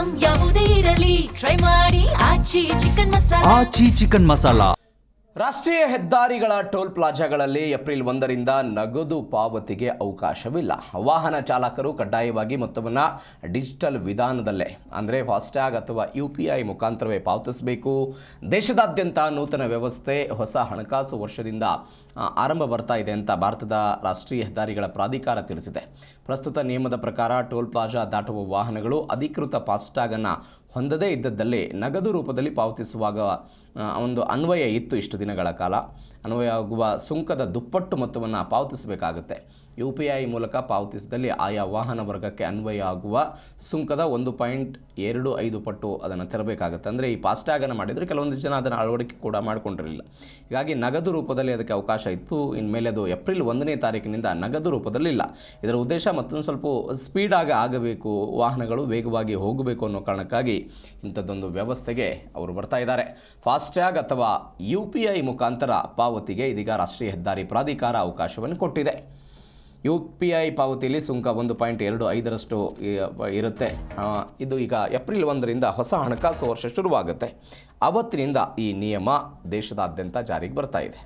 Item ಯಾವುದೇ ಇರಲಿ try ಮಾಡಿ ಆಚಿ ಚಿಕನ್ ಮಸಾಲಾ. ರಾಷ್ಟ್ರೀಯ ಹೆದ್ದಾರಿಗಳ ಟೋಲ್ ಪ್ಲಾಜಾಗಳಲ್ಲಿ ಏಪ್ರಿಲ್ 1ರಿಂದ ನಗದು ಪಾವತಿಗೆ ಅವಕಾಶವಿಲ್ಲ. ವಾಹನ ಚಾಲಕರು ಕಡ್ಡಾಯವಾಗಿ ಮೊತ್ತವನ್ನು ಡಿಜಿಟಲ್ ವಿಧಾನದಲ್ಲೇ ಅಂದರೆ ಫಾಸ್ಟ್ಯಾಗ್ ಅಥವಾ UPI ಮುಖಾಂತರವೇ ಪಾವತಿಸಬೇಕು. ದೇಶದಾದ್ಯಂತ ನೂತನ ವ್ಯವಸ್ಥೆ ಹೊಸ ಹಣಕಾಸು ವರ್ಷದಿಂದ ಆರಂಭ ಬರ್ತಾ ಇದೆ ಅಂತ ಭಾರತದ ರಾಷ್ಟ್ರೀಯ ಹೆದ್ದಾರಿಗಳ ಪ್ರಾಧಿಕಾರ ತಿಳಿಸಿದೆ. ಪ್ರಸ್ತುತ ನಿಯಮದ ಪ್ರಕಾರ ಟೋಲ್ ಪ್ಲಾಜಾ ದಾಟುವ ವಾಹನಗಳು ಅಧಿಕೃತ ಫಾಸ್ಟ್ಯಾಗನ್ನು ಹೊಂದದೇ ಇದ್ದದ್ದಲ್ಲಿ ನಗದು ರೂಪದಲ್ಲಿ ಪಾವತಿಸುವಾಗ ಒಂದು ಅನ್ವಯ ಇತ್ತು. ಇಷ್ಟು ದಿನಗಳ ಕಾಲ ಅನ್ವಯ ಆಗುವ ಸುಂಕದ ದುಪ್ಪಟ್ಟು ಮೊತ್ತವನ್ನು ಪಾವತಿಸಬೇಕಾಗುತ್ತೆ. UPI ಮೂಲಕ ಪಾವತಿಸಿದಲ್ಲಿ ಆಯಾ ವಾಹನ ವರ್ಗಕ್ಕೆ ಅನ್ವಯ ಆಗುವ ಸುಂಕದ 1.25 ಪಟ್ಟು ಅದನ್ನು ತೆರಬೇಕಾಗುತ್ತೆ. ಅಂದರೆ ಈ ಫಾಸ್ಟ್ಯಾಗನ್ನು ಮಾಡಿದರೆ ಕೆಲವೊಂದು ಜನ ಅದನ್ನು ಅಳವಡಿಕೆ ಕೂಡ ಮಾಡಿಕೊಂಡಿರಲಿಲ್ಲ. ಹೀಗಾಗಿ ನಗದು ರೂಪದಲ್ಲಿ ಅದಕ್ಕೆ ಅವಕಾಶ ಇತ್ತು. ಇನ್ಮೇಲೆ ಅದು ಏಪ್ರಿಲ್ 1ನೇ ತಾರೀಕಿನಿಂದ ನಗದು ರೂಪದಲ್ಲಿಲ್ಲ. ಇದರ ಉದ್ದೇಶ ಮತ್ತೊಂದು ಸ್ವಲ್ಪ ಸ್ಪೀಡಾಗಿ ಆಗಬೇಕು, ವಾಹನಗಳು ವೇಗವಾಗಿ ಹೋಗಬೇಕು ಅನ್ನೋ ಕಾರಣಕ್ಕಾಗಿ ಇಂಥದ್ದೊಂದು ವ್ಯವಸ್ಥೆಗೆ ಅವರು ಬರ್ತಾ ಇದ್ದಾರೆ. ಫಾಸ್ಟ್ಯಾಗ್ ಅಥವಾ UPI ಮುಖಾಂತರ ಪಾವತಿಗೆ ಇದೀಗ ರಾಷ್ಟ್ರೀಯ ಹೆದ್ದಾರಿ ಪ್ರಾಧಿಕಾರ ಅವಕಾಶವನ್ನು ಕೊಟ್ಟಿದೆ. UPI ಪಾವತಿಯಲ್ಲಿ ಸುಂಕ 1.25ರಷ್ಟು ಇರುತ್ತೆ. ಇದು ಈಗ ಏಪ್ರಿಲ್ 1ರಿಂದ ಹೊಸ ಹಣಕಾಸು ವರ್ಷ ಶುರುವಾಗುತ್ತೆ. ಅವತ್ತಿನಿಂದ ಈ ನಿಯಮ ದೇಶದಾದ್ಯಂತ ಜಾರಿಗೆ ಬರ್ತಾ ಇದೆ.